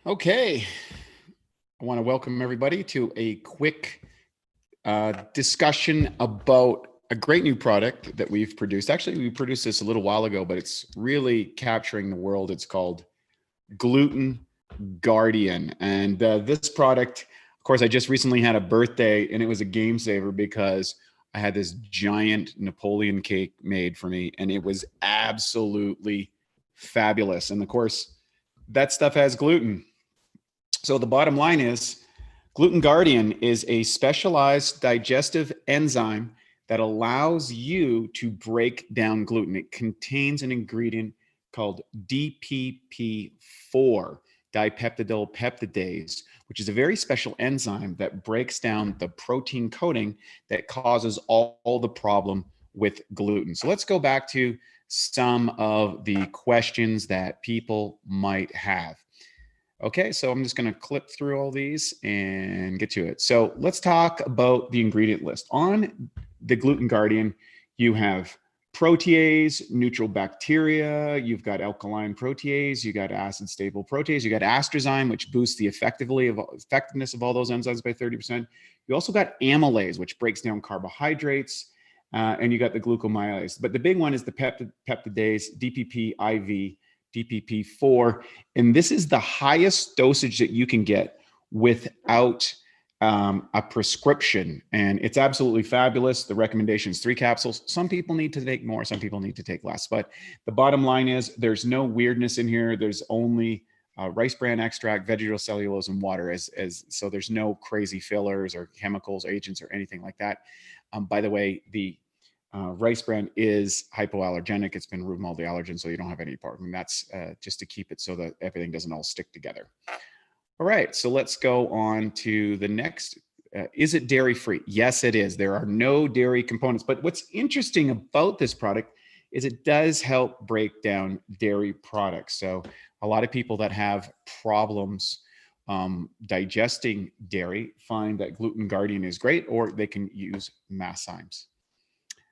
Okay, I want to welcome everybody to a quick discussion about a great new product that we've produced. Actually, we produced this a little while ago, but it's really capturing the world. It's called Gluten Guardian. And this product, of course, I just recently had a birthday and it was a game saver because I had this giant Napoleon cake made for me and it was absolutely fabulous. And of course, that stuff has gluten. So the bottom line is Gluten Guardian is a specialized digestive enzyme that allows you to break down gluten. It contains an ingredient called DPP4, dipeptidyl peptidase, which is a very special enzyme that breaks down the protein coating that causes all the problem with gluten. So let's go back to some of the questions that people might have. Okay, so I'm just going to clip through all these and get to it. So let's talk about the ingredient list. On the Gluten Guardian, you have protease, neutral bacteria, you've got alkaline protease, you got acid stable protease, you got astrozyme, which boosts the effectiveness of all those enzymes by 30%. You also got amylase, which breaks down carbohydrates, and you got the glucomylase. But the big one is the peptidase, DPP-IV, DPP4, and this is the highest dosage that you can get without a prescription, and it's absolutely fabulous. The recommendation is 3 capsules. Some people need to take more, some people need to take less, but the bottom line is there's no weirdness in here. There's only rice bran extract, vegetable cellulose, and water, so there's no crazy fillers or chemicals, agents, or anything like that. By the way, the rice bran is hypoallergenic. It's been removed from all the allergens, so you don't have any part. And that's just to keep it so that everything doesn't all stick together. All right, so let's go on to the next. Is it dairy-free? Yes, it is. There are no dairy components. But what's interesting about this product is it does help break down dairy products. So a lot of people that have problems digesting dairy find that Gluten Guardian is great, or they can use Masszymes.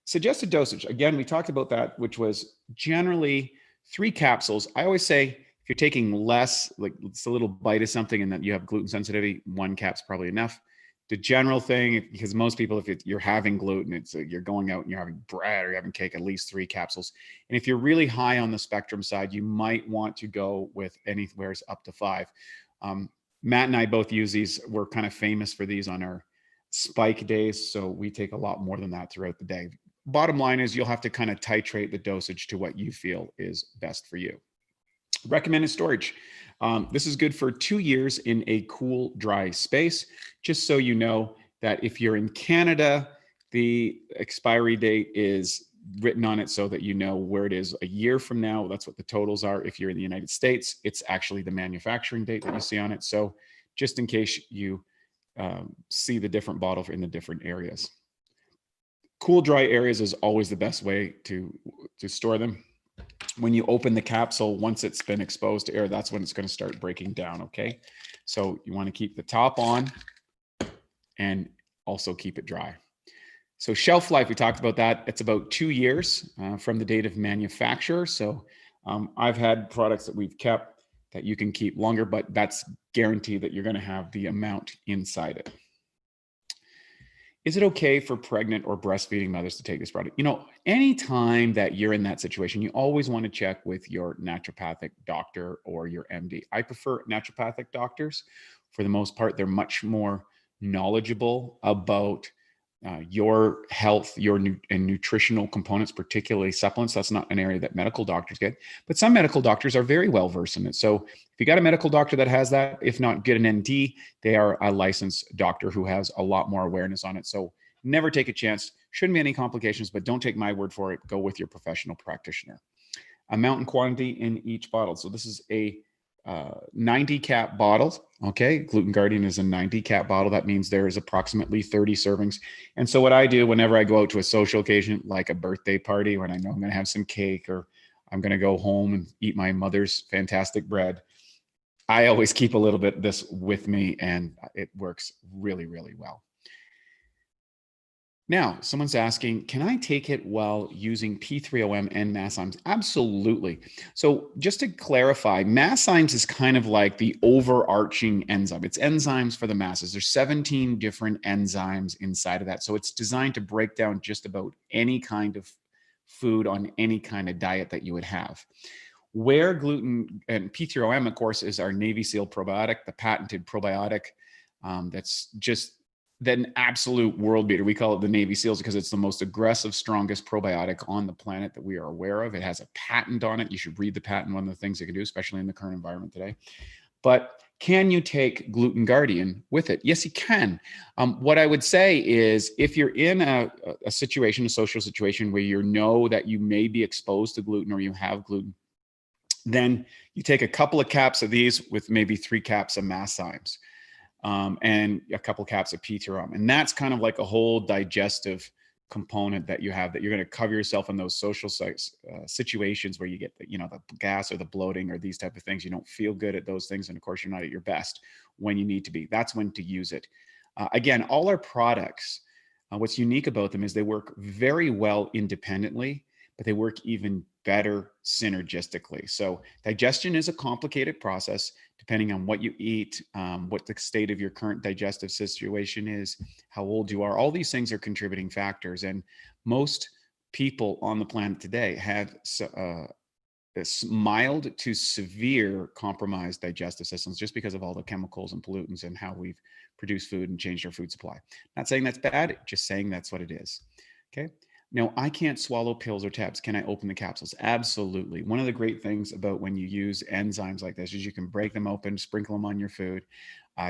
Suggested dosage, again, we talked about that, which was generally 3 capsules. I always say if you're taking less, like it's a little bite of something and that you have gluten sensitivity, 1 cap's probably enough. The general thing, because most people, if you're having gluten, you're going out and you're having bread or you're having cake, at least 3 capsules. And if you're really high on the spectrum side, you might want to go with anywhere up to 5. Matt and I both use these. We're kind of famous for these on our spike days, so we take a lot more than that throughout the day. Bottom line is you'll have to kind of titrate the dosage to what you feel is best for you. Recommended storage. This is good for 2 years in a cool, dry space. Just so you know that if you're in Canada, the expiry date is written on it so that you know where it is a year from now. That's what the totals are. If you're in the United States, it's actually the manufacturing date that you see on it. So just in case you see the different bottle in the different areas. Cool, dry areas is always the best way to store them. When you open the capsule, once it's been exposed to air, that's when it's going to start breaking down, okay? So you want to keep the top on and also keep it dry. So shelf life, we talked about that. It's about 2 years from the date of manufacture. So I've had products that we've kept that you can keep longer, but that's guaranteed that you're going to have the amount inside it. Is it okay for pregnant or breastfeeding mothers to take this product? You know, anytime that you're in that situation, you always want to check with your naturopathic doctor or your MD. I prefer naturopathic doctors. For the most part, they're much more knowledgeable about your health, and nutritional components, particularly supplements. That's not an area that medical doctors get, but some medical doctors are very well versed in it. So if you got a medical doctor that has that, if not, get an ND. They are a licensed doctor who has a lot more awareness on it. So never take a chance. Shouldn't be any complications, but don't take my word for it. Go with your professional practitioner. Amount and quantity in each bottle. So this is a 90 cap bottle. Okay, Gluten Guardian is a 90 cap bottle. That means there is approximately 30 servings. And so what I do whenever I go out to a social occasion, like a birthday party, when I know I'm going to have some cake or I'm going to go home and eat my mother's fantastic bread, I always keep a little bit of this with me, and it works really, really well. Now, someone's asking, can I take it while using P3OM and Masszymes? Absolutely. So just to clarify, Masszymes is kind of like the overarching enzyme. It's enzymes for the masses. There's 17 different enzymes inside of that. So it's designed to break down just about any kind of food on any kind of diet that you would have. Where gluten and P3OM, of course, is our Navy SEAL probiotic, the patented probiotic that's just an absolute world beater. We call it the Navy SEALs because it's the most aggressive, strongest probiotic on the planet that we are aware of. It has a patent on it. You should read the patent, one of the things it can do, especially in the current environment today. But can you take Gluten Guardian with it? Yes, you can. What I would say is if you're in a situation, a social situation where you know that you may be exposed to gluten or you have gluten, then you take a couple of caps of these with maybe 3 caps of Masszymes and a couple caps of P3OM. And that's kind of like a whole digestive component that you have that you're going to cover yourself in those social situations where you get the, the gas or the bloating or these type of things. You don't feel good at those things. And of course, you're not at your best when you need to be. That's when to use it. Again, all our products, what's unique about them is they work very well independently, but they work even better synergistically. So digestion is a complicated process depending on what you eat, what the state of your current digestive situation is, how old you are. All these things are contributing factors. And most people on the planet today have mild to severe compromised digestive systems just because of all the chemicals and pollutants and how we've produced food and changed our food supply. Not saying that's bad, just saying that's what it is. Okay. Now, I can't swallow pills or tabs. Can I open the capsules? Absolutely. One of the great things about when you use enzymes like this is you can break them open, sprinkle them on your food,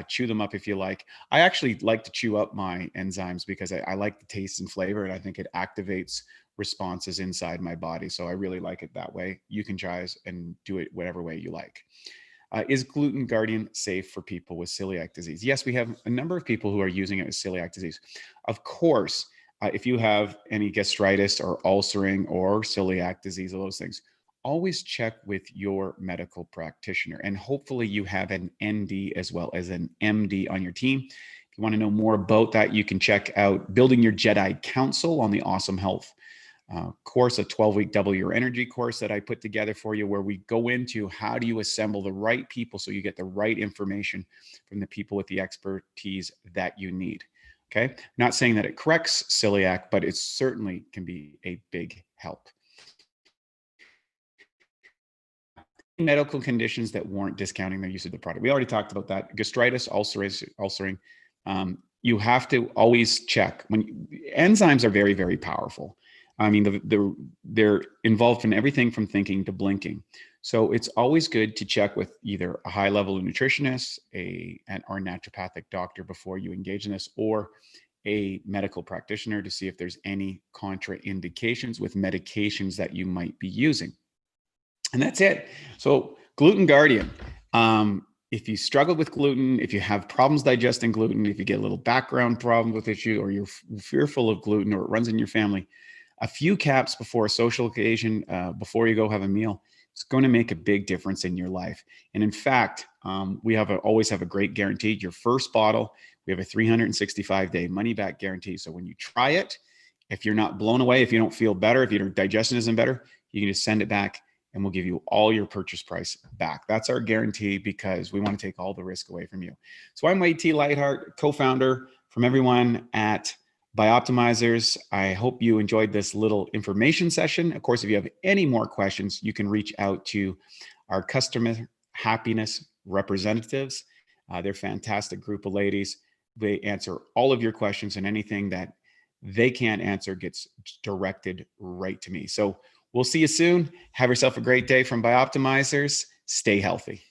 chew them up if you like. I actually like to chew up my enzymes because I like the taste and flavor, and I think it activates responses inside my body. So I really like it that way. You can try and do it whatever way you like. Is Gluten Guardian safe for people with celiac disease? Yes, we have a number of people who are using it with celiac disease. Of course, if you have any gastritis or ulcering or celiac disease, all those things, always check with your medical practitioner. And hopefully you have an ND as well as an MD on your team. If you want to know more about that, you can check out Building Your Jedi Council on the Awesome Health course, a 12-week Double Your Energy course that I put together for you, where we go into how do you assemble the right people so you get the right information from the people with the expertise that you need. Okay, not saying that it corrects celiac, but it certainly can be a big help. Medical conditions that warrant discounting the use of the product. We already talked about that. Gastritis, ulcering. You have to always check. When enzymes are very, very powerful. I mean, they're involved in everything from thinking to blinking. So it's always good to check with either a high-level nutritionist, or naturopathic doctor before you engage in this, or a medical practitioner to see if there's any contraindications with medications that you might be using. And that's it. So Gluten Guardian. If you struggle with gluten, if you have problems digesting gluten, if you get a little background problem with issue, or you're fearful of gluten, or it runs in your family, a few caps before a social occasion, before you go have a meal, it's going to make a big difference in your life. And in fact, we always have a great guarantee. Your first bottle, we have a 365-day money-back guarantee. So when you try it, if you're not blown away, if you don't feel better, if your digestion isn't better, you can just send it back and we'll give you all your purchase price back. That's our guarantee because we want to take all the risk away from you. So I'm Wade T. Lightheart, co-founder from everyone at BiOptimizers. I hope you enjoyed this little information session. Of course, if you have any more questions, you can reach out to our customer happiness representatives. They're a fantastic group of ladies. They answer all of your questions, and anything that they can't answer gets directed right to me. So we'll see you soon. Have yourself a great day from BiOptimizers. Stay healthy.